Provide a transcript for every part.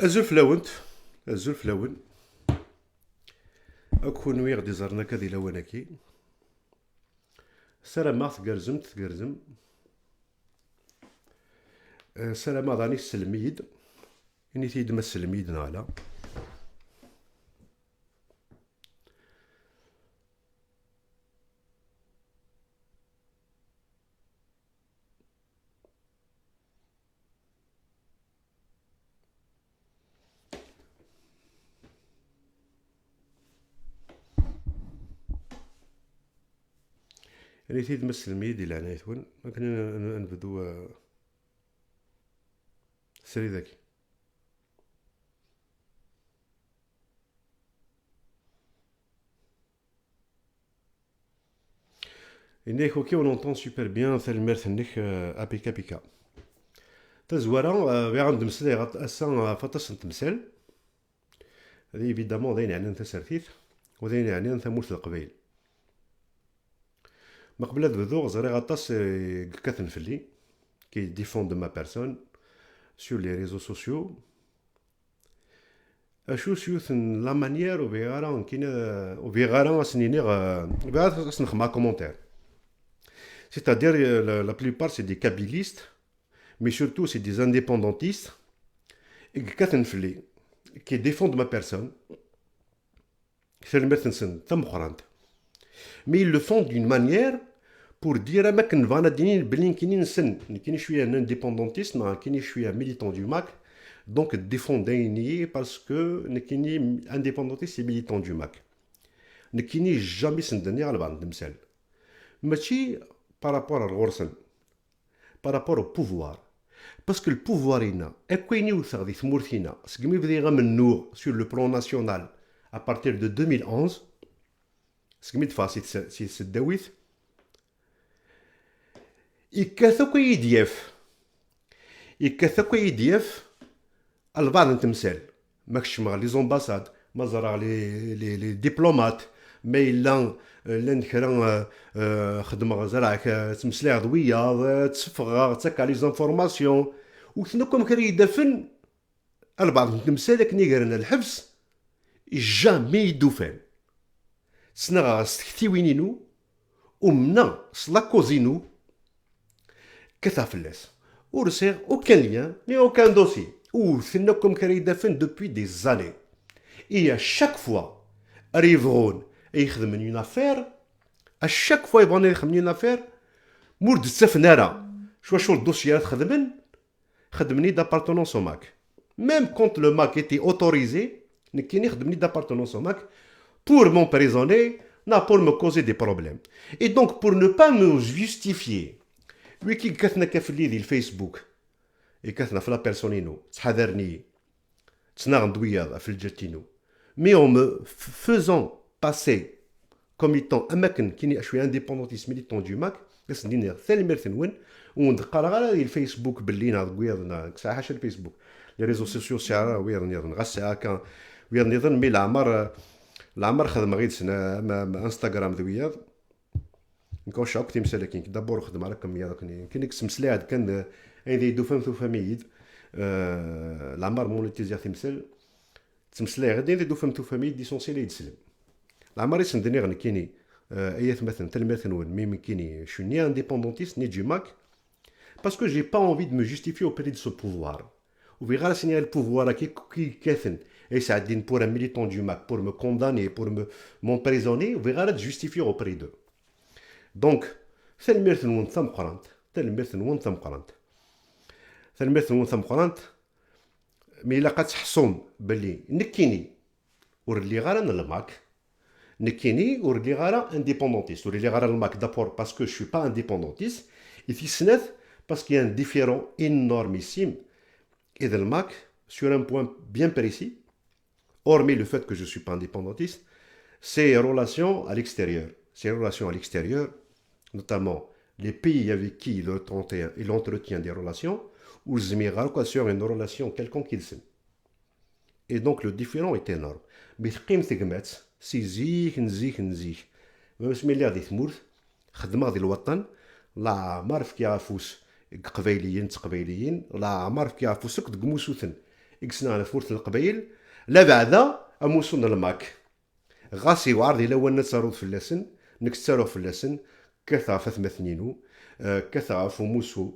Azul fell-awent, azul fell-awen. Akun wi ɣ-d iẓerren akka di lawan-aki. Sarameɣ tgerrzem. Sarameɣ daɣni tsellim-iyi-d. Init-iyi-d ma tsellim-iyi-d neɣ ala. Init-iyi-d ma tsellim-iyi-d di leɛnaya-twen. Akken nbdu srid-aki. إنك ok on entend super bien talemmirt-nnek apika pika. Tazwara bɣiɣ ad nemmeslay ass-a ɣef aṭas n temsal. Hadi évidemment d ayen yeɛnan tasertit u d ayen yeɛnan tamurt n Leqbayel. Ma qbel ad bduɣ ẓriɣ aṭas yekkaten fell-i qui défendent ma personne sur les réseaux sociaux. Acu siyut la manière u bɣiɣ ara as-niniɣ bɣiɣ as-nxemmem commentaire. C'est-à-dire la plupart c'est des kabylistes, mais surtout c'est des indépendantistes qui défendent ma personne. Mais ils le font d'une manière pour dire je suis un indépendantiste, je suis un militant du MAC, donc défendez parce que je suis indépendantiste et militant du MAC. Je ne suis jamais mais par rapport à l'Orsan, par rapport au pouvoir. Parce que le pouvoir est là. Et quoi il y a sur le plan national à partir de 2011, ce qui est Dawit, يكاثوكو يديف البعض نتمثال ماكش مع لي زومباساد ما زرع لي دبلومات ما الا لنكرا خدمه زرعك تمسلي عضويه تصفغ تسكع لي زانفورماسيون وثنكم كري يدفن البعض نتمثال كني قرنا الحبس جامي يدوفان سنغا ستكتيوينينو ومنا سلاكوزينو Catafles. Ou c'est aucun lien, ni aucun dossier. Ou c'est comme Karidafen depuis des années. Et à chaque fois, arriveront et ils font une affaire. À chaque fois, ils vont faire une affaire. Mourd Sefnara. Choisir le dossier خدمني d'appartenance au MAC. Même quand le MAC était autorisé, نكيني خدمني d'appartenance au MAC pour m'emprisonner, pour me causer des problèmes. Et donc, pour ne pas me justifier, ويكي كثنا كفلي ديال الفيسبوك كثنا في لابيرسونينو تحذرني تناغند وياض في الجاتينو مي اون مو فوزون باسي كوم ايتون اماكن كيني شويه انديبوندونتيست ميليتون دو ماك بس ندير ثاني مرثنون وندقر غير الفيسبوك باللي ناض وياضنا ساعه حاشا الفيسبوك لي ريزو سوسيو ساعه وياض نيضن غا الساعه كان وياض نيضن مي العمر خدم غير سنه انستغرام ذوياض نكون شاك تيمسال كين دابور خدم على كميه كاين سمسلاعد كان ايدي دوفام ثوفاميد العمر مونيتيزير تيمسال تمسلاع غادي ايدي دوفام ثوفاميد ديسونسيلي يتسلم العمر يسندني غن كيني ايات مثلا تلمثن ميم كيني شو ني انديبوندونتيست ني جي ماك باسكو جي با انفي دو مو جوستيفي اوبري دو سو بوفوار وفي غير سيني البوفوار كي كاثن اي ساعدين بور ان ميليتون دو ماك بور مو كونداني بور مونبريزوني وفي غير جوستيفي اوبري دو دونك تلميرث نون ثم قرانت مي الا قتحصون بلي نكيني ورلي غير انا الماك نكيني ورلي غير انديبوندونتيست ورلي غير الماك دابور باسكو جو سوي با انديبوندونتيست اي في سنات باسكو يا ان ديفيرون انورميسيم اذا الماك sur un point bien précis hormis le fait que je suis pas indépendantiste c'est relation à l'extérieur notamment les pays avec qui il entretient des relations, ou sur une relation quelconque qu'il sait. Et donc le différent est énorme. Mais c'est زيك ما بسم الله غادي تموت خدمه ديال الوطن لا عمر في كيعرفوس قبايليين لا عمر في كيعرفوس كد قموسوثن يقسنا على فورت القبيل لا بعدا اموسون الماك غاسي وعرض الى وانا تصارود في اللسن نكستارو في اللسن كثا فثمثنينو كثا فموسو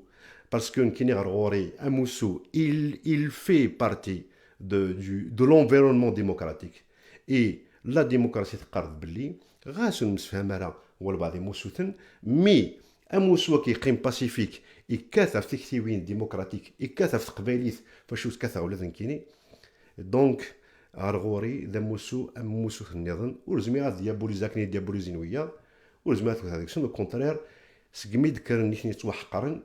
باسكو كيني غوري اموسو il fait partie de l'environnement démocratique et la démocratie تقرض باللي غاسو المسفهم راه هو البعض موسوثن مي اموسو كيقيم باسيفيك يكاثا في تكتيوين ديمقراطيك يكاثا في قبايليث فاش كاثا ولا ذنكيني دونك ارغوري ذا موسو ام موسو النظام ولزمي غاد ديابوليزاكني ديابوليزين ويا ولزمي غاد هذاك شنو كونترير سكمي ذكرني كني توحقرن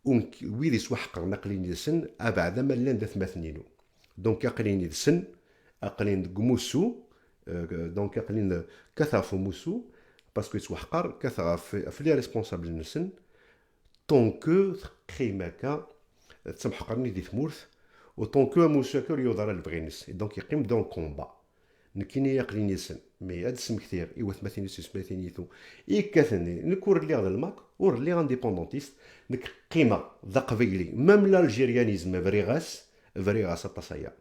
ويدي توحقر نقلين السن ابعد ما لان ذات مثنينو دونك اقلين السن اقلين موسو دونك اقلين كثا في موسو باسكو يتوحقر كثا في لي ريسبونسابل نسن طونكو قيماكا تسمحقرني دي ثمورث وطونكو موساكر يوضر البغينس دونك يقيم دون كومبا نكيني يقلين يسن مي هاد السم كثير ايوث مثلا سميثينيتو يكاثني نكور لي غدا الماك ور لي انديبوندونتيست نك قيمه ذا قبيلي ميم الالجيريانيزم فريغاس التصايا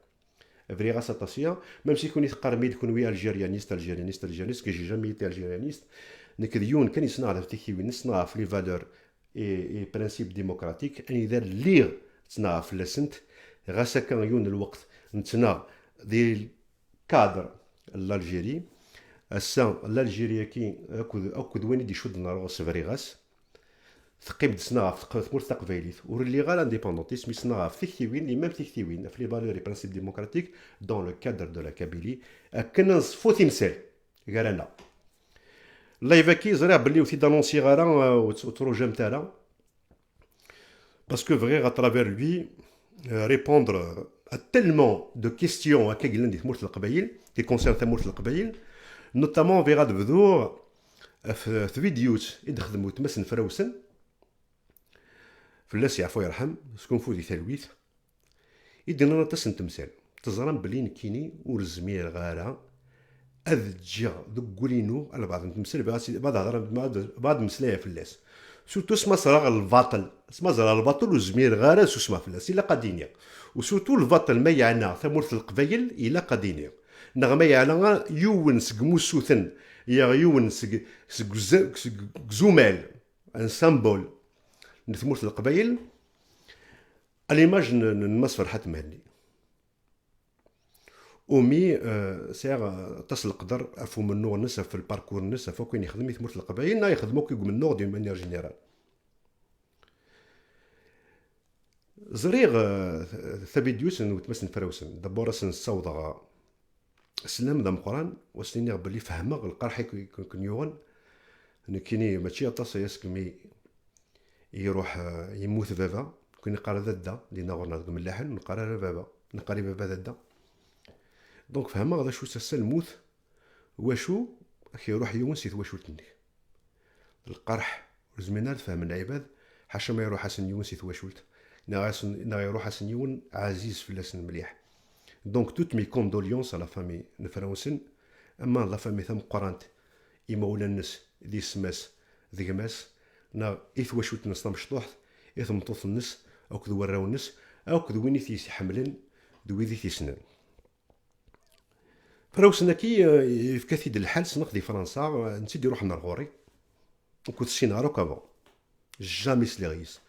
فريغاس التصايا ميم سي كون يتقارمي يكون وي الجيريانيست كي جي جامي تي الجيريانيست نك ديون كان يصنع على تيكي نصنع في لي فالور اي برانسيب ديموكراتيك اني دار ليغ تصنع في لسنت غاسا كان يون الوقت نتنا دي كادر الالجيري السان الالجيريا كي اكد وين دي شود نراغس فريغاس ثقيب دسنا في ثمورت تقبايليت ورلي غا لانديبوندونتيسم يصنع في تكتيوين لي ميم تكتيوين في لي فالور اي برانسيب ديموكراتيك دون لو كادر دو لا كابيلي كنا نصفو تمثال قالنا الله يفاكي زرع بلي وثي دانونسي غارا وتروجم تاعنا باسكو فغي اترافير لوي répondre à tellement de questions à كاين دي ثمورت القبايل qui concerne ثمورت القبايل notamment فيغا دبذور في فيديوز يدخدمو تمسن فراوسن فلاس يعفو يرحم سكون فودي ثلويث يدينا تسن تمثال تزرم بلي نكيني ورزمير غارة اذجا ذكولينو على بعض التمثال بعض مسلايا فلاس سورتو سما صراغ الباطل سما صراغ الباطل وزمير غارة سما فلاس إلا قادينيا وسورتو الباطل ما يعنى ثمورت القبايل إلا قادينيا نغما يعنى يون سكموسوثن يا يون سكزومال ان سامبول نثمورت القبايل اليماج نمص فرحات مهني ومي ساعة تصل القدر افو من نور نسا في الباركور نسا فوق وين يخدم ثمورت القبايل نا يخدمو كي من نور دي مانيير جينيرال زريغ ثبيديوس وتمسن فراوسن دبور سن الصوضة سلام ذا مقران وسنيني بلي فهمه القرحي كن يوغن كيني ماشي طاس يسكمي يروح يموت بابا كون يقرا ذا اللي نغورنا من اللحن نقرا بابا نقري بابا ذا دونك فهمه غدا شو سال الموت واشو كي يروح يونس واش تني القرح زمينا فهم العباد حاشا ما يروح حسن يونس واشولت نا يروح حسن يون عزيز في اللسن مليح دونك توت مي كوندوليونس على فامي نفراوسن اما لا فامي ثم قرانت يمولا الناس دي سماس ذيغماس نا واش نص مشطوح مطوط الناس او كذو وراو الناس او كذو وين يحملن دويدي تيسنن فراوسنا كي في كثير الحال سنقضي فرنسا نسيت يروح نرغوري وكنت سينارو كابون جامي سليغيس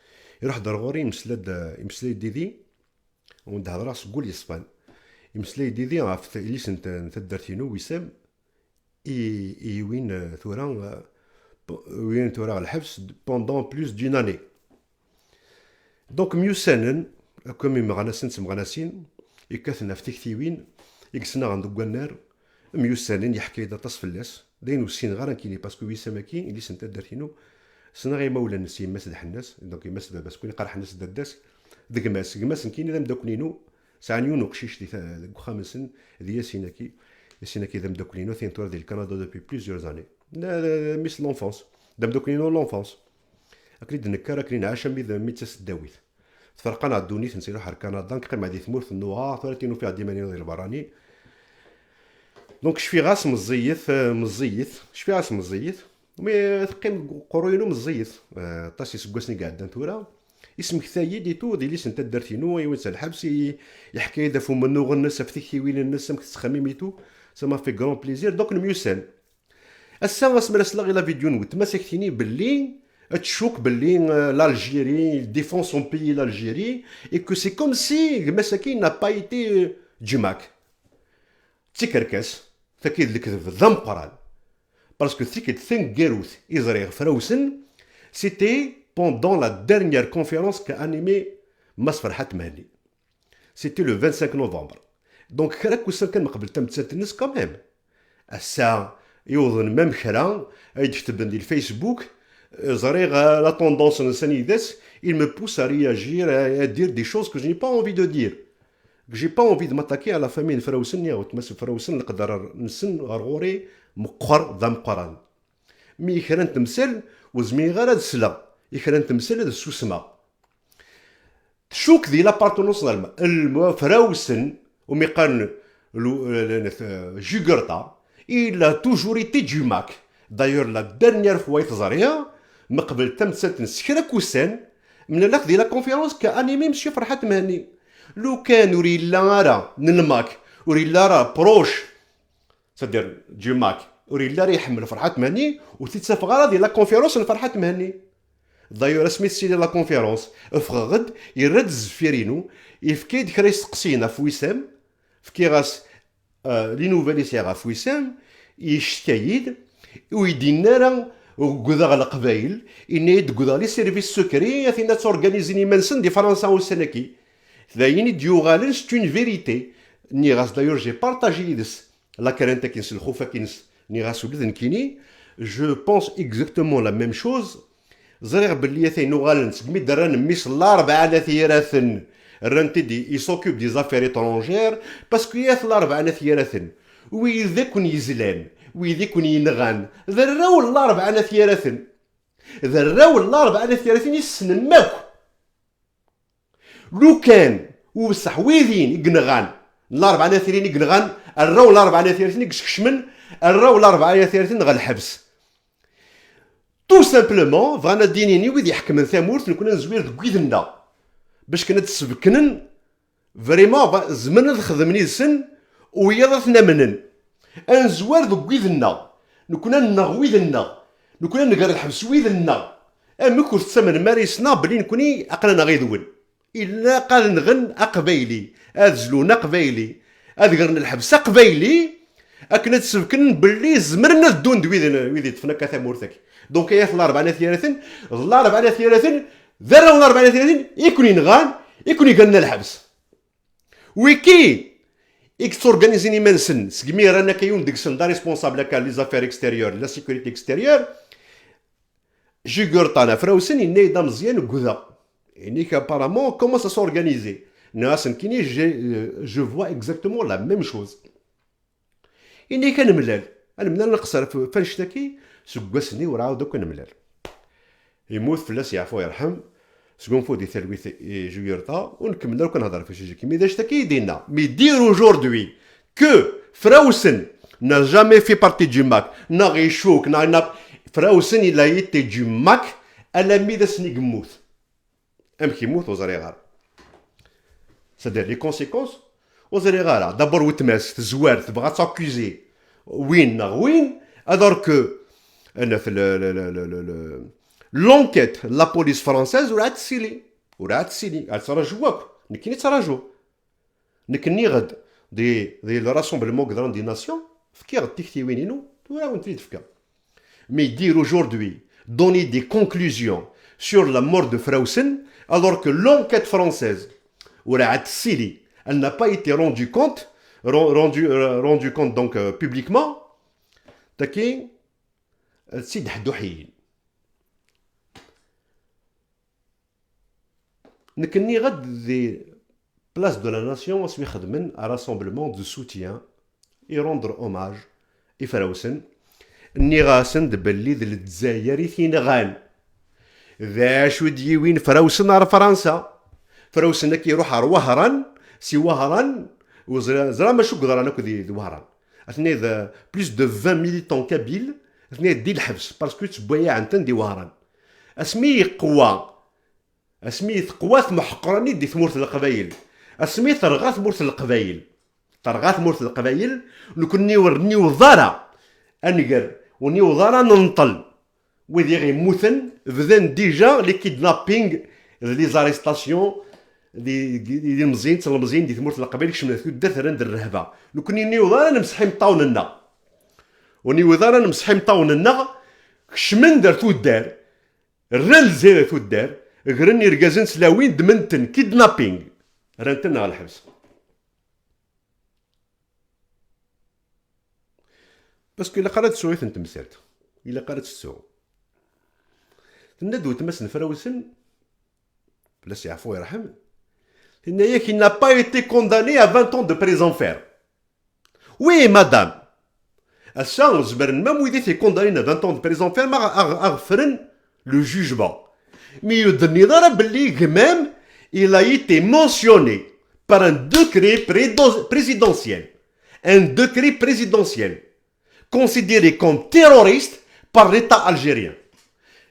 يروح درغوري يمسلي ديدي وند هضره سقول يسبان يمسلي ديدي عرفت اللي سنت تدرتينو وسام وين ثورا الحبس بوندون بلوس دون اني دونك ميوسانن كومي مغناسين يكاثنا في تكتيوين يكسنا عند النار ميوسانن يحكي دا تصفلاس داين وسين غير كيني باسكو وسام كي اللي سنت تدرتينو سنا غير مولا نسي يمس الحناس دونك يمس بابا سكون يقرا حناس داداس دقماس كيني ذا مداكلينو سعنيون وقشيش دي خامسن دي ياسيناكي ذا مداكلينو ثين تور ديال كندا دوبي بليزيور زاني ميس لونفونس ذا مداكلينو لونفونس اكريد نكر اكرين عاشا ميتاس الداويت تفرقنا على الدونيت نسيرو حر كندا نقيم هادي ثمورت النوار ثلاثين فيها ديمانيو ديال البراني دونك شفي غاس مزيث شفي غاس مزيث مي تقيم قروينو مزيث طاسي سكواسني قاعد تورا اسمك ثايد ايتو دي ليس انت درتينو ايوا الحبس يحكي اذا فو منو غنس فتيكي وين الناس مك تخمم ايتو سما في كرون بليزير دوك نميوسان السا اسمر اسلاغي لا فيديو نوت ماسكتيني باللي تشوك باللي l'Algérie défend son pays l'Algérie et que c'est comme si مساكين n'a pas été جماك تكركس تاكيد الكذب ذمقران باسكو تيكيد ثين كيروث إزريغ فراوسن سيتي pendant la dernière conférence qu'a animé Mas Farhat Mahli. C'était le 25 novembre. Donc كراك وصل كان قبل تم تسنتنس quand même. الساعة يوضن ميم كرا يكتب عندي الفيسبوك زريغ لا توندونس نساني داس il me pousse à réagir à dire des choses que je n'ai pas envie de dire. J'ai pas envie de m'attaquer à la famille الفراوسن يا وتمس الفراوسن نقدر نسن غوري مقر ذا مقران. مي كران تمثل وزمي غير هاد السلا يكران تمثل هاد السوسمة. تشوك دي لابارتونونس الفراوسن ومي قارن جوغرتا il a toujours été du MAC. D'ailleurs la dernière fois يتزاريها مقبل تم سنة سكرا كوسان من الاخ دي لا كونفيرونس كانيمي مسيو فرحات مهني لو كان وريلا راه نلماك وريلا راه بروش سادير دو ماك وريلا راه يحمل فرحات مهني وتتسافى غالا ديال لا كونفيرونس فرحات مهني دايور سميت سيدي لا كونفيرونس غد يرد الزفيرينو يفكي ديك راه يسقسينا في وسام فكي غاس لي نوفيل يسيغا في وسام يشتايد ويدينا راه وكذا على قبايل إني تقول لي سيرفيس سكري أثينا تورغانيزيني منسن دي فرنسا والسنكي ثاين ديوغالن سي اون فيريتي ني غاس دايور جي بارطاجي دس لا كارنتا كينس الخوفا كينس ني غاس ولدن كيني جو بونس اكزاكتومون لا ميم شوز زريغ بلي ثاين نوغالن سكمي دران ميس الاربعة ثيراثن رانتي دي يسوكوب دي زافير ايترونجير باسكو ياث الاربعة ثيراثن وإذا كون يزلان ويدي كون ينغان ذراو الاربعة ثيراثن ذراو الاربعة ثيراثن يسنن ماكو لو كان وبصح ويدين يقنغان الاربعة ثيرين يقنغان الراو الاربعة ثيراثن يكشكشمن الراو الاربعة ثيراثن غا الحبس تو سامبلومون فانا دينيني ويدي يحكم ثامورت نكون نزوير دكويدنا باش كنا تسبكنن فريمون زمن خدمني السن ويضثنا منن انزوار ذو ويذنا نكون نغويذنا نكون نقرا الحبس ويذنا اما كنت تسمن ماريسنا بلي نكوني اقلنا غيذون الا قال نغن اقبايلي ازلونا قبايلي اذكرن الحبس قبايلي اكنا تسبكن بلي زمرنا الدون ويذ تفنا كثامورتك دونك يا الاربعه ثلاثين الاربعه ثلاثين ذرا الاربعه ثلاثين يكون ينغان يكون يقلنا الحبس ويكي إكس أورغانيزيني منسن سكمي رانا كايون ديك سن دا ريسبونسابل كان لي زافير اكستيريور لا سيكوريتي اكستيريور جيغورطانا فراوسن إني دا مزيان وكذا إني كابارامون كومون سا سورغانيزي ناسن كيني جو فوا اكزاكتومون لا ميم شوز إني كنملال أنا ملال نقصر فنشتكي سكواسني وراه دوك نملال يموت فلاس يعفو يرحم سكون دي ثلويث جويرتا ونكمل كنهضر في شي كيما داش تاكي يدينا مي دير اaujourd'hui que Frausen n'a jamais fait partie du MAC n'a غيشوك n'a Frausen il a été du MAC على ميدا سني قموت ام كيموت وزري غار c'est-à-dire les conséquences وزري غار دابور وتماس تزوار تبغى تاكوزي وين وين alors que انا في l'enquête la police française وراه تسيلي تراجعوك نكني تراجعو نكني غد دي لو راسومبلمون كدران دي ناسيون فكي غد تكتي وينينو وراه ونتريد فكا مي دير aujourd'hui donner des conclusions sur la mort de Frausen alors que l'enquête française وراه تسيلي elle n'a pas été rendu compte donc publiquement تاكي تسيد حدوحيين نكني غد دي بلاس دو لا ناسيون اسمي خدمن ا راسومبلمون دو سوتيان اي روندر اوماج اي فراوسن ني غاسن دبلي د الجزائر ثينغان ذا شو ديوين فراوسن على فرنسا فراوسن كيروح على وهران سي وهران وزرا ما شو قدر انا كدي وهران اثني ذا بلوس دو 20 ميليتون كابيل اثني دي الحبس باسكو تبويا عن دي وهران اسمي قوه اسميت قوات محقراني دي ثمورة القبايل، اسميت رغا ثمورة القبايل، طرغا ثمورة القبايل، نكوني ورني وضارة انقر وني وضارة ننطل وذي غيموتن بدان ديجا لي كيدنابينغ لي زاريستاسيون دي المزين تلمزين دي ثمورة القبايل كشمنا ثودة ثرند الرهبة، نكوني ني وضارة نمسحي مطاوننا وني وضارة نمسحي مطاوننا كشمن دار ثودار الرال زيادة ثودار غرني رقازن سلاوين دمنتن كيدنابينغ رانتنا على الحبس. باسكو إلا قرات تسويت انت مسالت، إلا قرات تسو تندو تمسن فراوسن بلا سي عفو يرحم إن qui n'a pas été condamné à 20 ans de prison ferme. Oui madame. Assa زبرن مام ويدي تي condamné à 20 ans de prison ferme أغفرن le jugement. Mais يدني ضرا باللي قمام il a été mentionné par un décret présidentiel. Un décret présidentiel considéré comme terroriste par l'État algérien.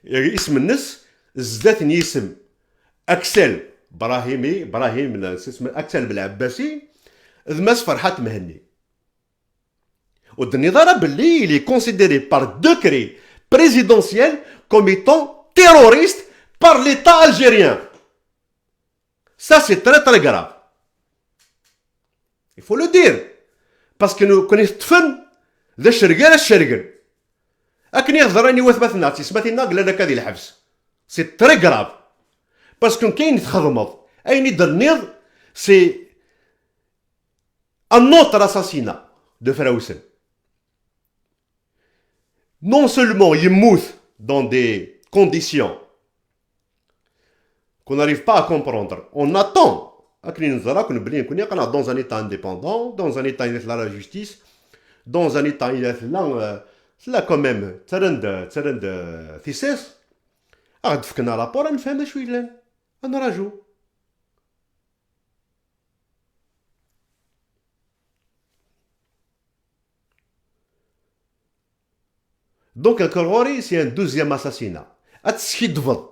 اسم الناس زداتني اسم أكسل براهيم اسمه أكسل بالعباسي ذماس فرحات مهني. ودني ضرب باللي il est considéré par décret présidentiel comme étant terroriste par l'État algérien. Ça c'est très très grave. Il faut le dire. Parce que nous connaissons ذا الشرقال الشرقل أكني يهضراني واثبات ناتي سماتينا قال لك هذه الحبس سي تري كراف باسكو كاين يتخضمض أين يدرنيض سي ان اوتر اساسينا دو فراوسن نون سولمون يموت دون دي كونديسيون qu'on n'arrive pas à comprendre. On attend أكني نزرا كون بلي نكون يقنع dans un état indépendant, dans un état il y a la justice, dans un état il y a là quand même ترند ثيسيس غاد فكنا رابور نفهم اش ويلان نراجعو. Donc الكرغوري سي ان دوزيام اساسينا اتسكيدفض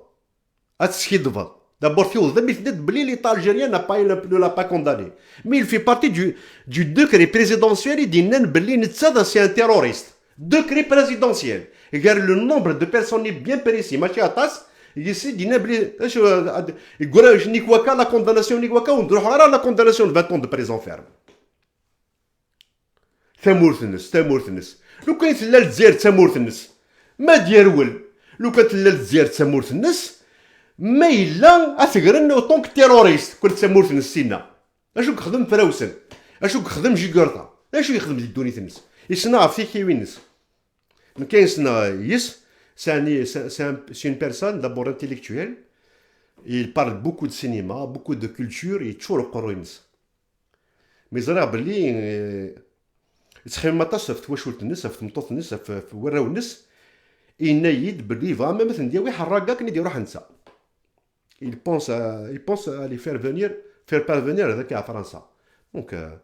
D'abord, il l'État algérien ne l'a pas condamné. Mais il fait partie du décret présidentiel et dit que c'est un terroriste. Décret présidentiel. Regarde le nombre de personnes bien précis. Il dit que la condamnation la condamnation de 20 ans de prison ferme. ثمورثنس لو كانت لا الجزائر ثمورثنس ما ديرول لو كانت لا الجزائر ثمورثنس ما إلا أثقرن أوطونك تيروريست كنت ثمورث نسينا أشو كخدم فراوسن أشو كخدم جيكورتا أشو يخدم دوني تنس يصنع في كيوينس من كاين صنع يس c'est une personne d'abord intellectuelle. Il parle beaucoup de cinéma, beaucoup de culture et toujours قروينس مي زرا بلي تخيم مطاس في تواشولت الناس في مطوط الناس في وراو الناس ينايد بلي فاما مثلا دياوي حراقا كني دي روح نسى. Il pense à les faire parvenir هذاك à فرنسا. دونك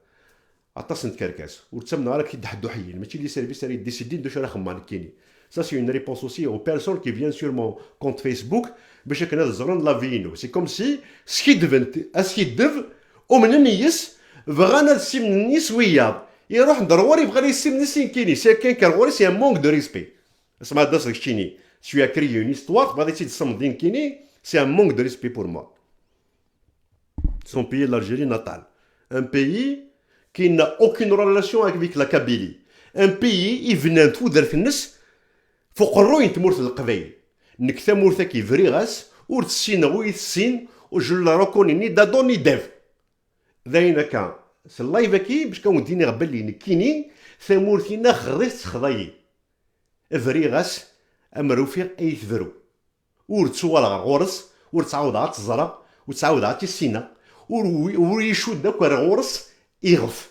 عطاس نتكركاس وتسمنا راك كيدحدو حيين ماشي اللي سيرفي ديسيدين دو شرا خمان كيني. Ça c'est une réponse aussi aux personnes qui viennent sur mon compte Facebook باش كنا زرون لا فينو. C'est comme si سكيدف ومن نيس بغانا السيم نيس ويا يروح ضروري بغا السيم نيس كيني سي كان كرغوري سي ان مونك دو ريسبي. اسمع داسك كيني tu as créé une histoire بغا تسمى دين كيني. C'est un manque de respect pour moi. Son pays, l'Algérie natale. Un pays qui n'a aucune relation avec la Kabylie. Un pays, il vient tout d'Arfines, فوق الروين تمورث القبائل. نك ثمورثا كي فريغاس ور تسين غوي تسين وجل راكوني ني دادو ني داف. ذاينا كان سلايفا كي باش كون ديني غبلي نكيني ثمورثينا خريت خضايي. فريغاس امروفي اي ثبرو. ور تسوال غورس ور تعاود عاد تزرع وتعاود عاد تسينا ور يشود داك غورس يغف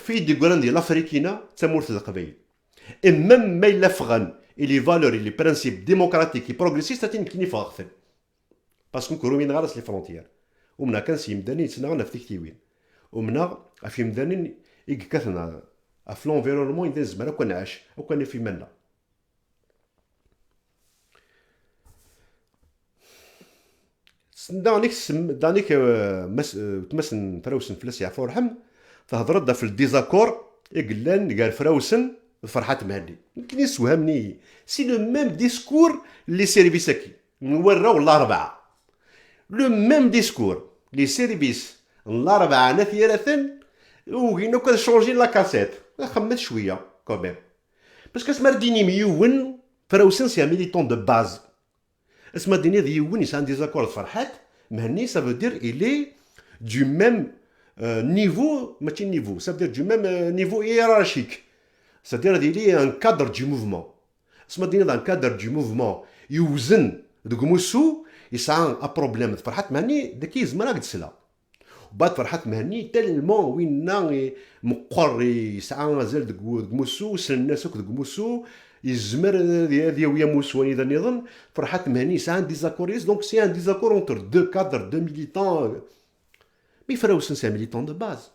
في دي غران ديال الافريكينا تمورث القبائل اما ما الا فغن لي فالور لي برانسيب ديموكراتيك بروغريسيست تاتين كني فاغثن باسكو كرومين غارس لي فرونتيير ومنا كان سي مداني تسنا في تكتيوين ومنا في مداني يكثنا في لونفيرونمون يدير زمان كون عاش وكان في منا. دانيك تمسن فراوسن فلاس يعفو رحم تهضر في الديزاكور إقلان قال فراوسن فرحات مهني يمكن يسوهمني سي لو ميم ديسكور لي سيرفيساكي نوراو الأربعة لو ميم ديسكور لي سيرفيس الأربعة نثيرة وكينو كان شونجي لا كاسيت خمت شوية كوميم باسكو اسما ديني ميون فراوسن سي ميليتون دو باز اسما ديني ديون يسان ديزاكور فرحات مهني سافو دير إلي دو ميم نيفو ماشي نيفو سافو دير دو ميم نيفو هيرارشيك c'est-à-dire il est un cadre du mouvement. C'est-à-dire dans le cadre du mouvement يوزن دوك موسو يسعى ان بروبليم فرحات مهني داكي زمان قد سلا وبعد فرحات مهني تالمون وين مقر يسعى مازال دوك موسو سل الناس دوك موسو يزمر هذه ويا موسو اذا نظن فرحات مهني يسعى ديزاكوريز دونك سي ان ديزاكور اونتر دو كادر دو ميليتون مي فراوسن سي ميليتون دو باز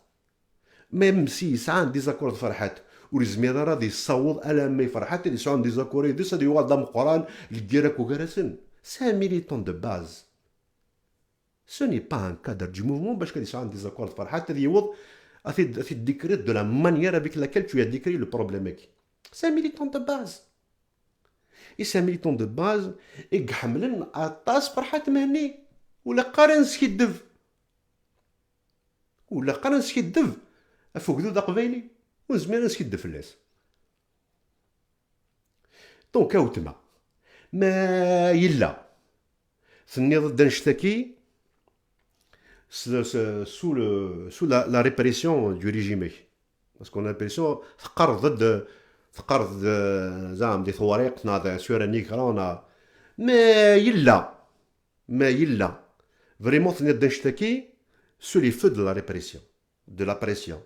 ميم سي يسعى ديزاكور فرحات ولزمير راه يصوض الا ما يفرحات اللي يسعون ديزاكوري ديس هادي يوضع من القران لديرك وكراسن سي ميليتون دو باز سو ني با ان كادر دو موفمون باش كان يسعون ديزاكور فرحات اللي يوض افي ديكري دو لا مانيير افيك لاكيل تو ديكري لو بروبليم سي ميليتون دو باز اي سي ميليتون دو باز يحملن اطاس فرحات مهني ولا قارن سكيدف ولا قارن سكيدف افوق ذو قبايلي وزمان نسكد فلاس دونك هاوتما ما يلا ثني ضد نشتكي سو لا ريبريسيون دو ريجيمي باسكو لا ريبريسيون ثقر ضد زعما دي ثواريق ناض سورا نيكرانا ما يلا فريمون ثني ضد نشتكي سو لي فو دو لا ريبريسيون دو لا بريسيون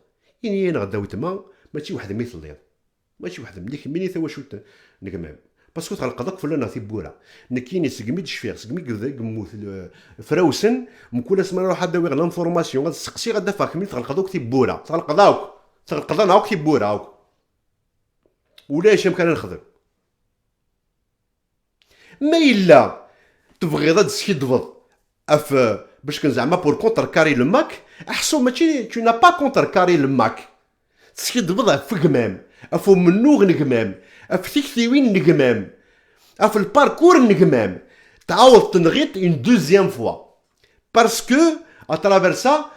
إني أنا غدا وتما ماشي واحد مثل الليض ماشي واحد مليك مني ثوا شو نقمام باسكو تغلقضك فلان في بورا نكيني سقميد شفير سقميد قموت فراوسن مكون اسمها نروح حدا ويغ لانفورماسيون غادي تسقسي غدا فاك ملي تغلقضوك في بورا تغلقضنا هاوك في بورا هاوك ولاش يمكن نخدم ما إلا تبغي غاد تسكيدفض اف باش كان زعما بور كونتر كاري الماك احسو ماشي تو نا با كونتر كاري الماك تسكيد بضع في قمام افو منوغ نقمام اف تكثيوين نقمام اف الباركور نقمام تعاود تنغيط اون دوزيام فوا باسكو اترافير سا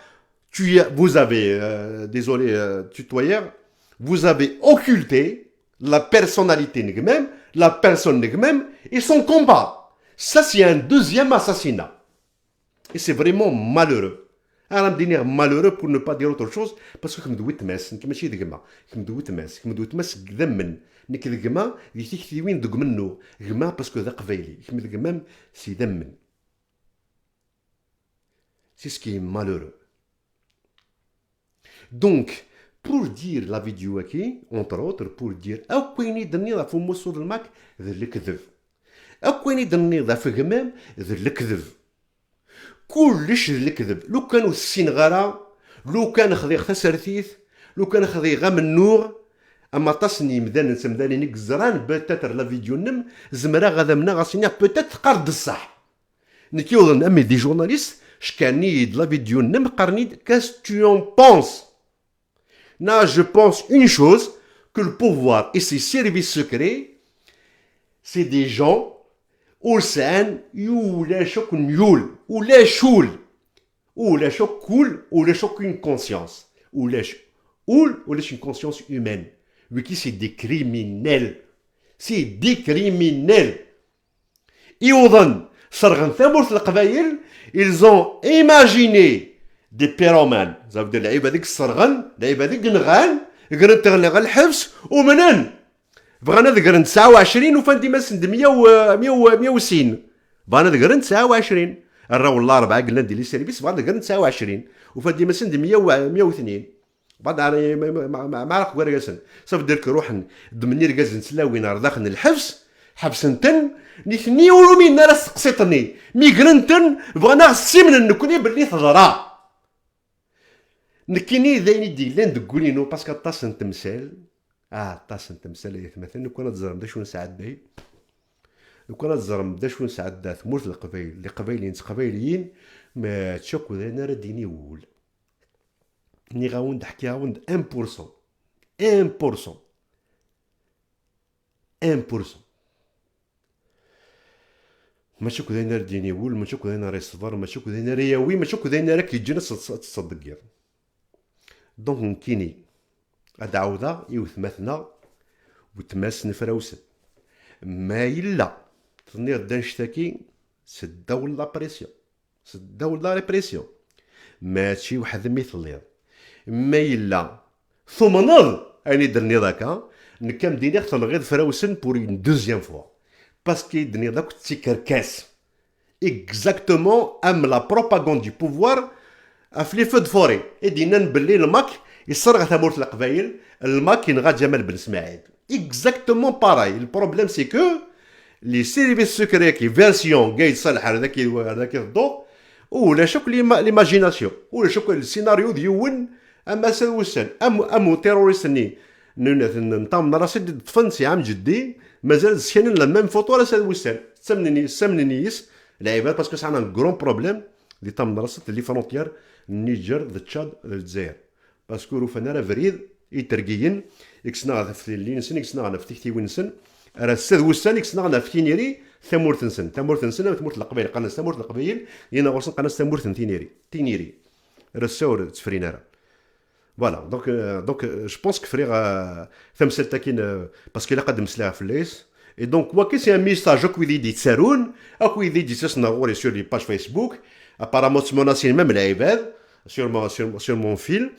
vous avez désolé tutoyeur vous avez occulté la personnalité نقمام la personne نقمام et son combat ça c'est un deuxième assassinat et c'est vraiment malheureux. انا مديني مالورو بور نو با دير اوتر شوز باسكو كمدوي تماس نك ماشي دقما كمدوي تماس ذمن نك دقما دي تيكتيوين دق منو غما باسكو ذا قبايلي كمد دقما سي ذمن سي سكي مالورو دونك بور دير لا فيديو هاكي اونتر اوتر بور دير او كويني دني ذا فو موسو الماك ذا الكذب او كويني دني ذا في غمام ذا الكذب كلش الكذب لو كانوا السنغارة لو كان خذي خسرتيث لو كان خذي غام النور اما تصني مدان نسمداني نيك زران بتاتر لا فيديو نم زمرا غادا منا غاسينيا بوتيت قرد الصح نكيوضن امي دي جورناليست شكاني لا فيديو نم قرني كاس تو ان بونس نا جو بونس اون شوز كو البوفوار اي سي سيرفيس سكري سي دي جون ولسان ولا شوك ميول ولا شول ولا شوك كول ولا شوك اون كونسيونس ولا ولا une conscience humaine وكي سي دي كريمينيل سي دي كريمينيل يوظن صرغن ثمورث القبايل ils ont imaginé des pyromanes زعما دير العيبه ديك الصرغن العيبه ديك نغان قرنت تغلق الحبس ومنن بغانا ذكرن 29 وفان ديما سند 160 بغانا ذكرن 29 الرا والله 4 قلنا ندير لي سيرفيس بغانا ذكرن 29 وفان ديما سند 102 بعد ما عرق كراسن صافي درك روح ضمني ركازن سلاوين رضاخن الحبس حبسنتن نثني ومين راه سقسيتني مي قرنتن بغانا السمن نكوني باللي تضرا نكيني ذاين دي لين دكولينو باسكو طاسن تمثال طاسن تمثال مثلا كون تزرم دا شو نساعد به لو كان تزرم بدا شو نسعد ثمورة القبايل اللي قبايلين قبايليين ما تشوكو انا راه ديني وول ني غاوند حكي غاوند 1% 1% 1% ماشي كذا ديني وول ماشي كذا راه صفر ماشي كذا رياوي ماشي كذا راه كيجينا تصدق غير دونك كيني هاد عاوده يوثماتنا وتماس نفراوسن ما إلا تنير دا نشتكي سداو لا بريسيون سداو لا ريبريسيون ماشي واحد مثل ما إلا ثم نض اني درني ذاك نكام ديني خصنا غير فراوسن بور اون دوزيام فوا باسكو درني ذاك تيكركاس اكزاكتومون ام لا بروباغوند دي بوفوار في لي فو دو فوري دينا نبلي الماك يصرغ ثمورة القبايل الماك ينغى جمال بن اسماعيل اكزاكتومون باراي البروبليم سي كو لي سيرفيس سكري كي فيرسيون قايد صالح هذاك الضوء ولا شوك ليماجيناسيون ولا شوك السيناريو ديون اما سوسن ام تيروريستني نطام راسي طفن سي عام جدي مازال سكانن لا ميم فوتو راه سوسن سمننيس العباد باسكو سعنا كرون بروبليم اللي طام راسي لي فرونتيير النيجر تشاد الجزائر باسكو روفنا راه فريد يترقيين يكسنا في اللينسن يكسنا في تيوينسن راه الساد وسان يكسنا في تينيري ثمورتنسن ثمورتنسن ثمورت القبائل قالنا ثمورت القبائل ينا غوصن قالنا ثمورتن تينيري راه الساور تفرينا راه فوالا دونك جو بونس كو فريغ ثمسل تاكين باسكو الا قدم سلاح في الليس اي دونك واكي سي ان ميساج اكو يدي تسارون اكو يدي تسنا غوري سور لي باج فيسبوك ابارامون تموناسين ميم العباد سور مون فيل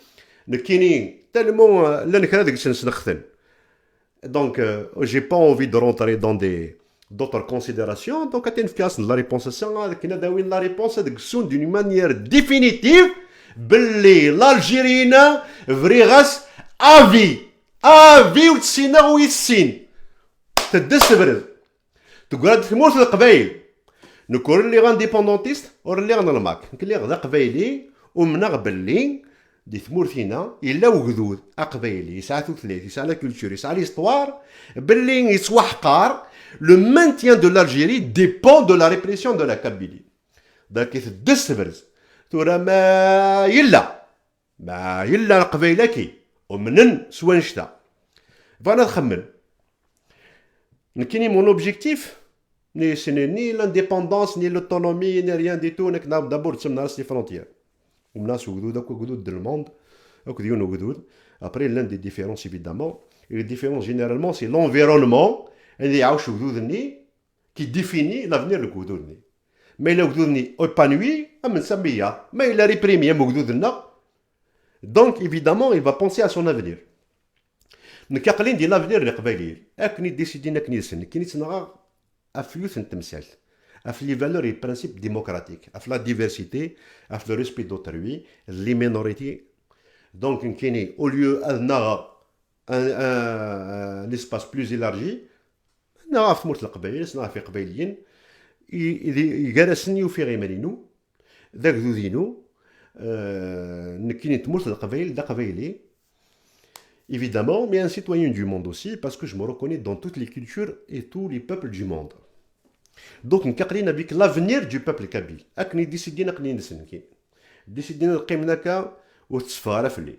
كاينين تالمون لا نكرا ديك نسنختن دونك جي با انفي دو رونتري دون دي d'autres considérations donc atteint efficace la réponse ça كنا داوين la réponse هذيك السون d'une manière définitive باللي l'Algérien فريغاس افي وتسينا ويسين تدس برد تقول هاد ثمورة القبايل نكون اللي غانديبوندونتيست ور اللي غنلماك اللي غدا قبايلي ومنا باللي دي ثمورتينا الا وجدود قبايلي يسعى ثلاث يسعى لا كولتور يسعى ليستوار باللي يسوى حقار. Le maintien de l'Algérie dépend de la répression de la Kabylie. Donc تدسبرز تورا ما يلا القبيله كي ومنن سوا نشتا فانا نخمم كاينين مون اوبجيكتيف ني لانديبوندونس ني لوتونومي ني ريان دي تو نك دابور تسمى راسي فرونتيير ومناس وجدود اكو وجدود دو الموند اكو ديون وجدود ابري لان دي ديفيرونس ايفيدامون لي ديفيرونس جينيرالمون سي لونفيرونمون اللي يعاوش وجدودني كي ديفيني لافنير لوجدودني ما الا وجدودني اوبانوي اما نسميها ما الا ريبريمي وجدودنا دونك ايفيدامون il va penser à son avenir نكاقلين ديال لافنير القبايليين اكني ديسيدينا كني سن كني تنغا افلوث التمثال اف لي فالور اي برانسيب ديموكراتيك اف لا ديفيرسيتي اف لو ريسبي دوتروي لي مينوريتي دونك كايني او ليو انها ان اسباس بلوز élargi نعرف موت القبائل نعرف في قبائليين يجالسني وفي غيمانينو ذاك ذو دينو نكيني تموت القبائل دا قبائلي évidemment mais un citoyen du monde aussi parce que je me reconnais dans toutes les cultures et tous les peuples du monde donc نكاقلين بك l'avenir du peuple kabyle اكني ديسيدينا قني نسنكي ديسيدينا القيمناكا وتصفى فلي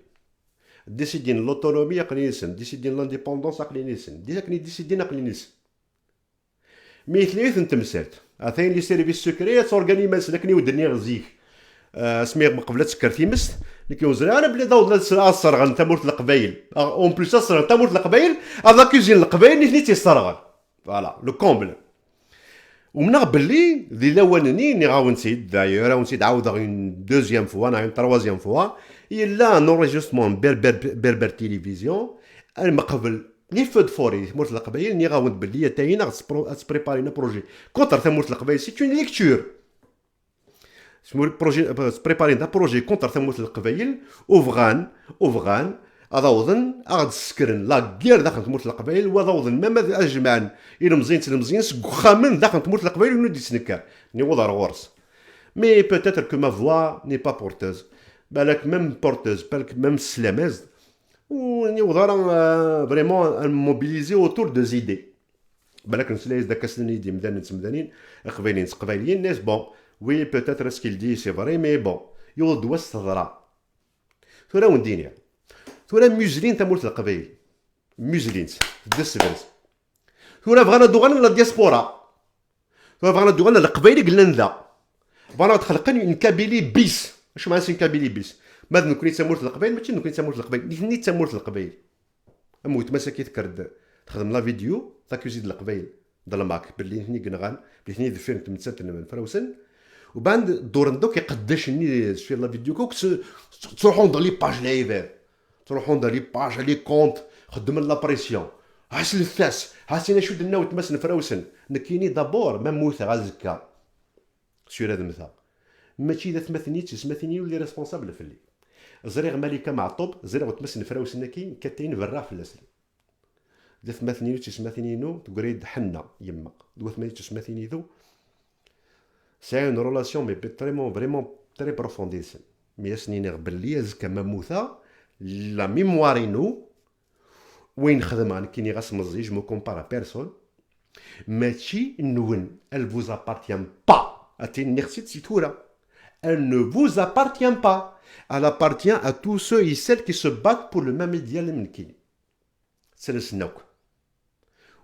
ديسيدين لوتونومي قني نسن ديسيدين لانديبوندونس قني نسن ديسيدينا قني نسن مي ثلاث نتمسات عثاين لي سيرفيس سكري تورغاني ماس لكني ودني غزيك سميغ قبل تسكرتي مس لكي وزري انا بلي داود الصرغن تمورت القبايل اون بليس الصرغن تمورت القبايل هذا كيزين القبايل ني تيصرغن فوالا لو كومبل ومن بلي ذي الاولاني ني غاون نسيد دايور ونسيد عاود اون دوزيام فوا انا تروازيام فوا الا ان انريجستمون بربر تيليفزيون انا قبل لي فود فوري تمورت القبايل ني غاون بلي تاينا غتسبريبارينا بروجي كونتر تمورت القبايل سي اون ليكتور بروجي بريباري دا بروجي كونتر تموت القبايل وفغان اضوضن اغد سكرن لا غير داخل تموت القبايل وضوضن ما اجمعن الى مزيان سكخامن داخل تموت القبايل ونودي سنكا ني وضر غورس مي بوتيتر كو ما فوا ني با بورتوز بالك ميم بورتوز بالك ميم سلامز وني وضر فريمون موبيليزي اوتور دو زيدي بالك نسلايز داك سنين يدي مدان تمدانين قبايلين قبايليين الناس بون وي بوتيتر سكيل دي سي فري مي بون يوض وسط هضره ثورا وندينيا ثورا ميوزلين تمورت القبايل ميوزلين دس برز ثورا بغانا دوغانا لا دياسبورا ثورا بغانا دوغانا القبايل قلنا ذا بغانا تخلقن اون كابيلي بيس واش معنى سين كابيلي بيس ماذا نكوني تمورت القبايل ماشي نكوني تمورت القبايل ني تمورت القبايل اموت مساكي تكرد تخدم لا فيديو تاكوزيد القبايل ظلماك باللي هني كنغان باللي هني دفين تمتسات من فراوسن وبعد دور ندوك يقداش ني في لا فيديو كوك تروحون دون لي باج لايفر تروحون دون لي باج لي كونت خدم لا بريسيون هاش الفاس هاسينا شو درنا وتمسن فراوسن نكيني دابور ما موثا غازكا سير هذا المثال ماشي اذا ثمثنيت سمثني ولي ريسبونسابل في اللي زريغ مالكه معطوب زريغ وتمسن فراوسن كاين كاتين برا في الاسل اذا ثمثني تسمثني نو تقريد حنا يما دو ثمثني تسمثني ذو سي اون ريلاسيون مي فريمون تري بروفونديسيم مي سنين قبل لي زكا مموثا لا ميموارينو وين خدم انا كيني غاس مزيج مو كومبارا بيرسون ماشي نون elle vous appartient pas اتين نيرسيت سيتورا elle ne vous appartient pas elle appartient à tous ceux et celles qui se battent pour le même idéal من كيني سلسناوك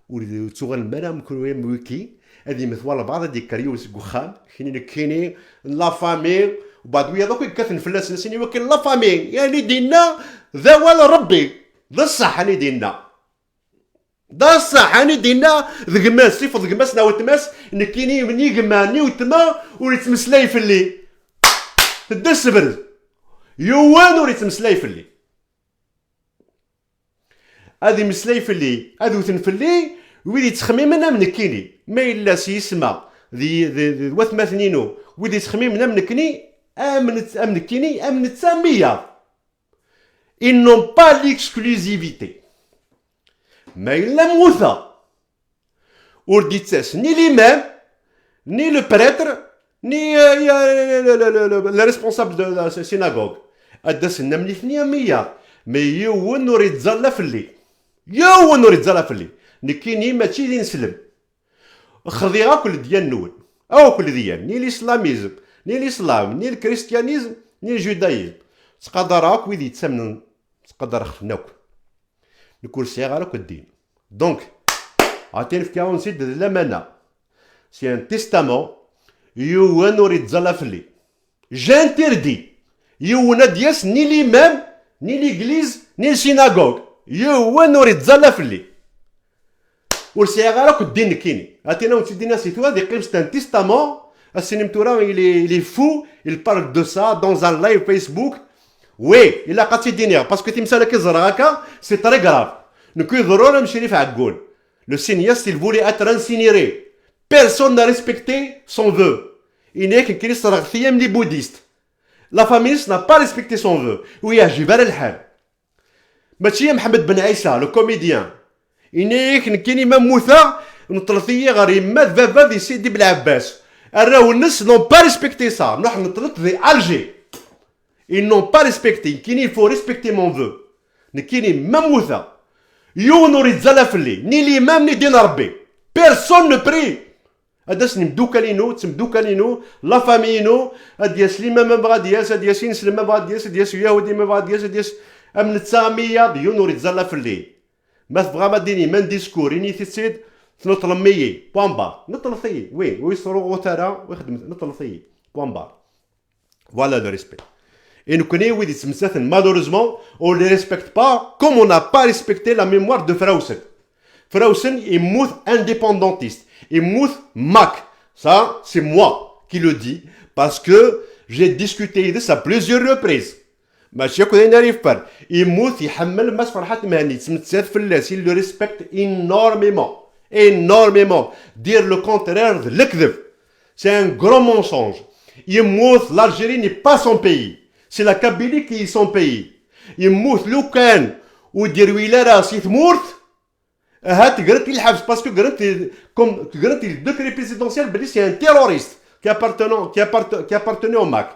ولد تغال المرام كل يوم ويكي هذه مثوال بعض هذه كريوس كوخام كيني لا فامي وبعد ويا دوك كثن فلاس نسيني ولكن لا فامي يعني دينا ذا ولا ربي ذا الصح اني دينا ذا الصح اني دينا ذقماس سيف ذقماس ناو تماس نكيني مني قماني وتما وريتمسلاي في اللي تدا السبر يوان وريتمسلاي في اللي هذه مسلاي في اللي هذو تنفلي ويدي تخميمنا من كيني ما الا سيسمى ذي وثماثنينو ويدي تخميمنا من كني امن كيني امن تساميه ils n'ont pas l'exclusivité ما الا موثا وردي تساس ني l'imam ني لو بريتر ني لا ريسبونسابل دو لا سيناغوغ اداس نمني ثنيا مية مي يون نوري تزلا في اللي يو نوري تزلا في اللي نكيني ماشي دي نسلم خذيها كل ديان نول او كل ديان ني الاسلاميزم ني الاسلام ني الكريستيانيزم ني الجودايزم تقدر راك ويدي تسمن تقدر خناك نكون صغار الدين دونك عطيني في 47 de l'amana c'est un testament يو نوري تزلا في اللي جانتردي يو دياس ني l'imam ني ليغليز ني السيناغوغ يو نوري تزلا في اللي ورسي غير الدين كيني عطينا وتدينا سيتوا دي قيم سي ان تيستامون السينم تورا il est fou il parle de ça dans un live Facebook وي الا قاتي دينيا باسكو تيمسا لك الزرع هكا سي تري غراف نكون ضروري نمشي في عقول لو سينياست il voulait être incinéré personne n'a respecté son vœu إنك كريس صرغ ثيام لي بوديست لا فاميليس n'a pas respecté son vœu ويا جبال الحال ماشي محمد بن عيسى لو كوميديان إنك نكيني مموثا نطلثيه غير يمات بابا ذي سيدي بالعباس الراو الناس نون با ريسبكتي سا نروح نطلط ذي الجي ils n'ont pas respecté كيني il faut respecter mon vœu نكيني مموثا يو نوري تزالا فلي ني الإمام ني دين ربي بيرسون نو بري هاداس مدوكالينو تمدوكالينو لا فامينو هادياس الإمام ما بغا دياس هادياس ينسلم ما بغا دياس هادياس يهودي ما بغا دياس هادياس أمن تسامية يو نوري تزالا فلي ما تبغى ما ديني من ديسكور إني تسيد نطلميي بومبا نطلثي وي ويصرو غوتارا ويخدم نطلثي بومبا فوالا لو ريسبي et nous connaissons oui des certaines malheureusement on les respecte pas comme on n'a pas respecté la mémoire de Frausen. Frausen est mouth indépendantiste et mouth Mac. Ça c'est moi qui le dis parce que j'ai discuté de ça plusieurs reprises. ماشي كون نعرف بار يموت يحمل ماس فرحات مهني تمثل فلاس il le respecte énormément dire le contraire de الكذب c'est un grand mensonge يموت l'Algérie n'est pas son pays c'est la Kabylie qui est son pays يموت لو كان ودير ولايه راسي تمورت هات قرنت الحبس باسكو قرنت كوم قرنت الدكري بريزيدونسيال بلي سي ان تيروريست qui appartenait au MAC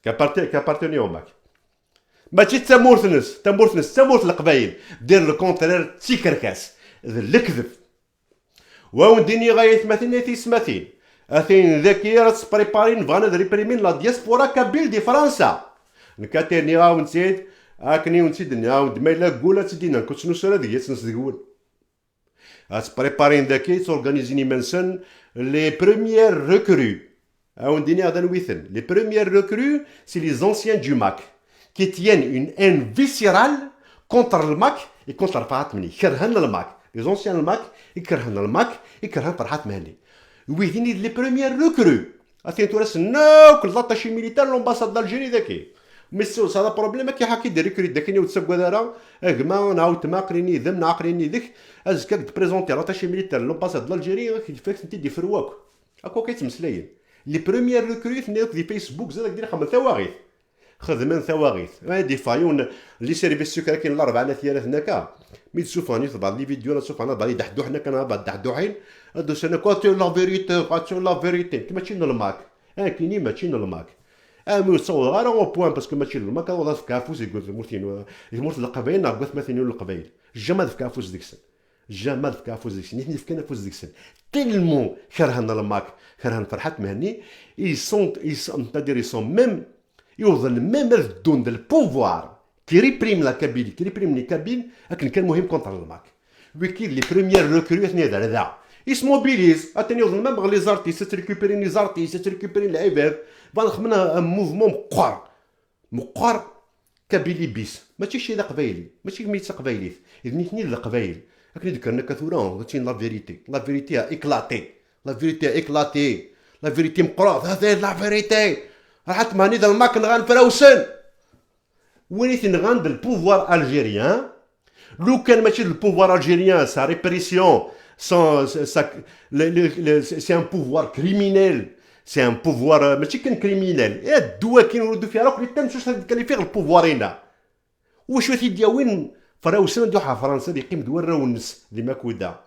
qui appartenait au MAC ماشي تمورت ناس تمورت القبايل دير الكونترير تيكركاس الكذب ونديني غاية مثلا تيسمثين اثين ذاكي راه تسبريباري نبغى نريبريمين لا دياسبورا كابيل دي فرنسا نكاتيرني غاون نسيت هاكني ونسيت نعاود ما الا قولها تدينا كنت شنو سرا ديال تنسدقول تبريبارين ذاكي تورغانيزيني منسن لي بروميير ريكرو عاونديني هذا نويثن لي بروميير ريكرو سي لي زونسيان دو ماك كي تيان اون ان فيسيرال كونتر الماك اي كونتر فرحات مني كرهن الماك لي زونسيان الماك يكرهن الماك يكرهن فرحات مهني ويديني لي بروميير ريكرو اثين تورس نو كل لاتاشي ميليتير لومباساد دالجيري ذاكي ميسوس هذا بروبليم كي حكي دير ريكري داكني وتسقوا دارا اكما نعاود تماقريني ذم نعقريني ذيك ازكاك تبريزونتي لاتاشي ميليتير لومباساد دالجيري كيفاش انت دي فروك هاكو كيتمسلاين لي بروميير ريكرو ثنيك دي فيسبوك زاد دير خمس ثواغيث خدمن ثواغيث دي فايون لي سيرفيس سكر كاين الاربعه ثلاث هناكا مي تشوفوني في بعض لي فيديو تشوف انا بعض يدحدو حنا كان بعض دحدوحين هادو سنه كواتو لا فيريتي كواتو لا فيريتي كيما تشي الماك كيني ما تشي الماك مي تصور غير اون بوان باسكو ماشي الماك هذا في كافوس يقول مورتين يمورت القبايل نعرف مثلا القبايل جامد في كافوس ديكسن جامد في كافوس ديكسن نحن في كافوس ديكسن تيلمون كرهن الماك كرهن فرحات مهني c'est-à-dire ils sont même يوصل ميم الدون ديال البوفوار كي ريبريم لا كابيل كي ريبريم لي كابيل لكن كان مهم كونتر الماك ويكي لي بروميير ريكرو ثني هذا ذا يسموبيليز اتني يوصل ميم لي زارتيست تريكوبيرين لي زارتيست تريكوبيرين العباد بان خمنا موفمون مقار كابيلي بيس ماشي شي قبايلي ماشي ميت قبايلي اذن ثني القبايل لكن ذكرنا كثورون تشين لا فيريتي ايكلاتي لا فيريتي ايكلاتي لا فيريتي مقراض هذا لا فيريتي راحت ماني ذا الماك نغان فراوسن وليت نغان بالبوفوار الجيريان لو كان ماشي البوفوار الجيريان سا ريبريسيون سي ان بوفوار كريمينيل سي ان بوفوار ماشي كان كريمينيل الدواء كي نردو فيها راك تنسوش كان فيه البوفوارينا واش تيديا وين فراوسن دوحه فرنسا اللي يقيم دوار ونس اللي ماكودا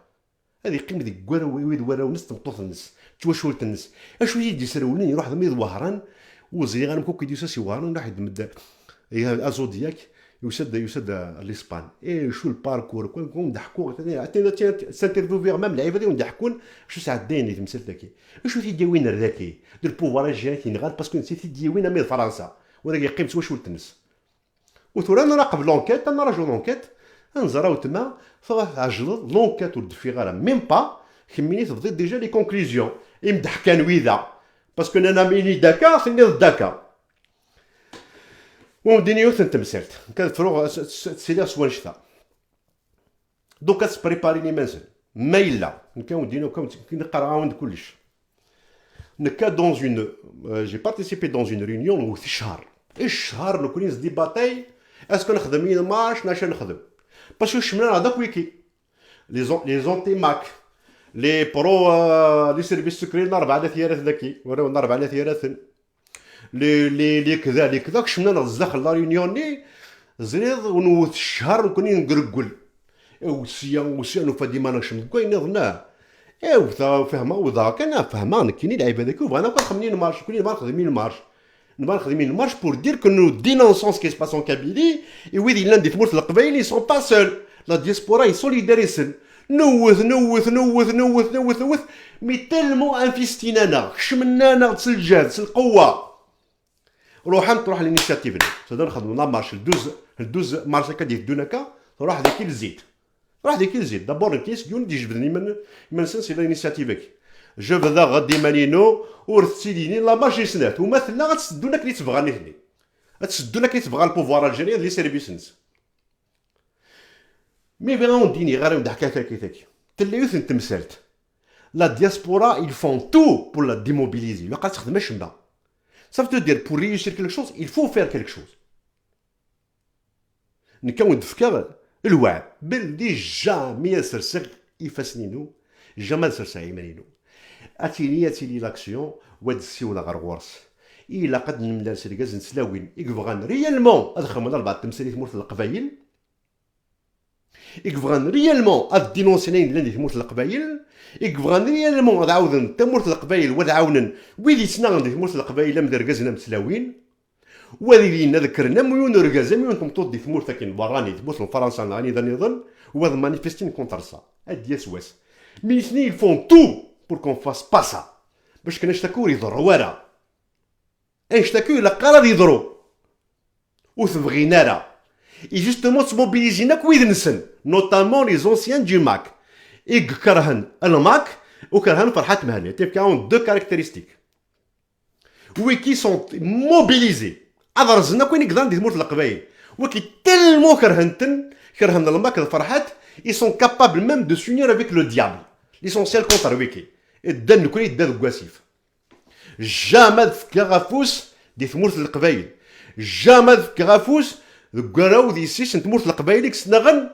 هذه يقيم ديك دوار ونس تمطوط النس توشولت النس اش يدي سرولين يروح ضمير وهران وزي غنمكو كيديو ساسي وهران راح يدمد ازودياك يسد الاسبان شو الباركور كون ضحكوا سانترفيو ميم اللعيبه دي ونضحكون شو ساعدين تمثل ذاكي شو تيدي وين ذاكي دير بوفوار جاي تينغال باسكو نسيت تيدي وين مي فرنسا ولا يقيم توشولت النس وثورا نراقب لونكيت انا راجل لونكيت نزراو تما فعجل لونكيت ودفي غير ميم با كميني تفضي ديجا لي كونكلوزيون يمدح كان ويذا باسكو انا ميني داكا ثني داكا ومديني يوثن تمثلت كانت فروغ تسيلي سوا نشتا دوكا تسبريباري لي منزل ما الا نكا ودينا نقرا عاود كلش نكا دون اون جي بارتيسيبي دون اون ريونيون و الشهر لو كونيز دي باتاي اسكو نخدم مين مارش ناش نخدم باسكو شملنا هذاك ويكي لي زونتي ماك لي برو لي سيرفيس سكري 4 ثيارات ذاكي وراو 4 ثيارات لي كذا كشمنا نزخ لا ريونيوني زريض ونوث الشهر نكوني نقرقل وسيان وفاديما نشم كاين نظناه فهمه وذاك انا فهمه نكيني العيبه هذاك وبغينا نخدمين المارش كوني نبغى نخدمين المارش بور دير كو نو دينونسون كي سباس اون كابيلي ويدي لان دي ثمورت القبايل سون با سول لا ديسبورا يسوليداريسن نوث مي تالمون انفيستينانا خشمنانا تسلجات القوه تروح للانيشيتيف هذا نخدموا لا مارش الدوز مارش هكا ديال دوناكا تروح ديك الزيت دابور كيس يون دي جبدني من سنس الى انيشيتيفك جو بدا غادي مالينو ورثتيني لا مارشي سنات ومثلا غتسدونا كلي تبغاني هني غتسدونا كلي تبغى البوفوار الجيريان لي سيرفيسنس مي فيغون ديني غير نضحك هكاك تلي يوثن تمثلت لا دياسبورا ils font tout pour la démobiliser ما قالت تخدم شمبا ça veut dire pour réussir quelque chose il faut faire quelque chose نكون دفكا الوعد بلدي جامي سرسغ يفاسنينو جامي سرسغ يمانينو اتيني لاكسيون واد السيوله غير غورس الا قد نملاس الكاز نسلاوين يكبغان ريالمون ادخل بعض التمثيلات مورت القبايل يكبغان ريالمون ادينونسينين اللي تمورت القبايل يكبغان ريالمون غاد عاودن تمورت القبايل واد عاونن ويلي سنا اللي تمورت القبايل مدركازنا مسلاوين وذي نذكرنا مليون ركازا مليون تمطوط دي ثمورت كاين براني تمورت فرنسا راني ذا نظن وهذا مانيفيستين كونتر سا هاد ديال سواس Mais ils font tout pour qu'on fasse pas ça. باش كنشتكوا يضروا ورا. نشتكوا إلا قرار يضروا. وتبغينا راه. Et justement تموبيليزينا كويد نسن. Notamment les anciens du MAC. كرهن الماك وكرهن فرحات مهنية. Qui ont deux caractéristiques. Oui, qui sont mobilisés. أضرزنا كوين يقدروا يدمروا القبائل. وكي تلمو كرهن الماك الفرحات. Ils sont capables même de s'unir avec le diable. L'essentiel contre Wiki. Et d'un coup, il donne Gwassif. Jamais de Garafous, des Mours de Kveil. Jamais de Garafous, de Garou d'ici, c'est Mours de Kveil, Xnagan.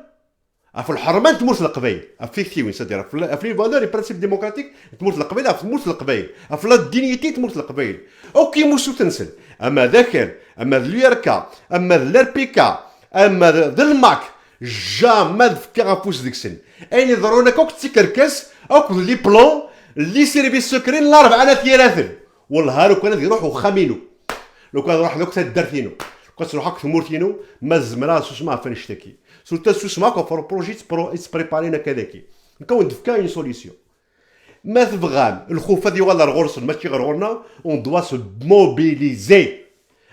A fait le Harman de Mours de Kveil. A fait Thiwi, c'est-à-dire, a fait les valeurs et principes démocratiques, de Mours de Kveil, a fait Mours de Kveil. A fait la dignité de Mours de Kveil. Ok, Moussou Tensen. Ama Dakhel, Ama l'URK, Ama l'RPK, Ama de l'MAC. Jamais de Garafous d'Ixen. أين يضرون كوك تيكركس أو لي بلون لي سيرفيس سكرين الأربعة ثلاثة والله لو كان يروحوا خامينو لو كان يروح دوك تدرتينو لو كان تروح هاك ثمورتينو ما الزمرا سوسما فين نشتكي سورتا سوسما كفر بروجي تبريبارينا كذاكي نكون دفكا اون سوليسيون ما تبغان الخوف هذه ولا الغرس ماشي غير غورنا اون دوا سو موبيليزي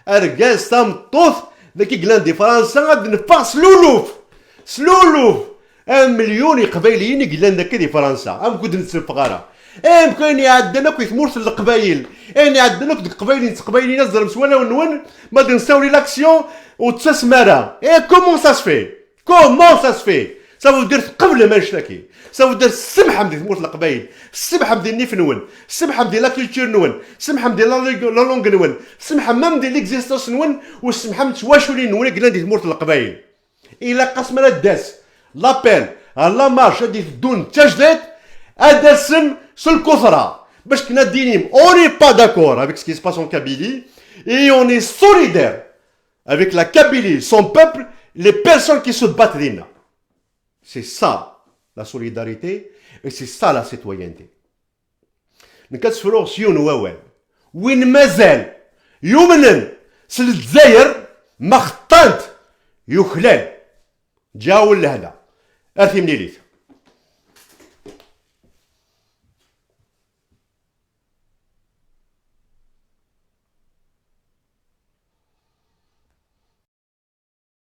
اركاز تامطوث ذاك كلان دي فرنسا غادي نفاق سلولوف 1 مليون قبايليين يقلان ذاك دي فرنسا ام كنت نتسلف غارة كاين يعدنا كي ثمورت القبايل يعدنا كي قبايلين نزل مسوانا ونون ما نساو لي لاكسيون وتسمارا كومون سا سفي سا فو دير قبل ما نشتكي سا فو دير السمحه ديال ثمورت القبايل السمحه ديال النيف نون السمحه ديال لا كولتور نون السمحه ديال لا لونغ نون السمحه مام ديال ليكزيستونس نون والسمحه متواشولي نون قلان ديال ثمورت القبايل الا قسم لا داس لابيل لا مارش هادي تدون تجديد هذا السم الكثرة باش كنا دينيم اوني با داكور افيك سكي سباس اون كابيلي اي اوني سوليدير افيك لا كابيلي سون بوبل لي بيرسون كي سو بات دينا سي سا لا سوليداريتي اي سي سا لا سيتويانتي نكتسفرو سيون واوال وين مازال يمنن سلدزاير ما خطانت يخلال جاول لهنا أثي منيليت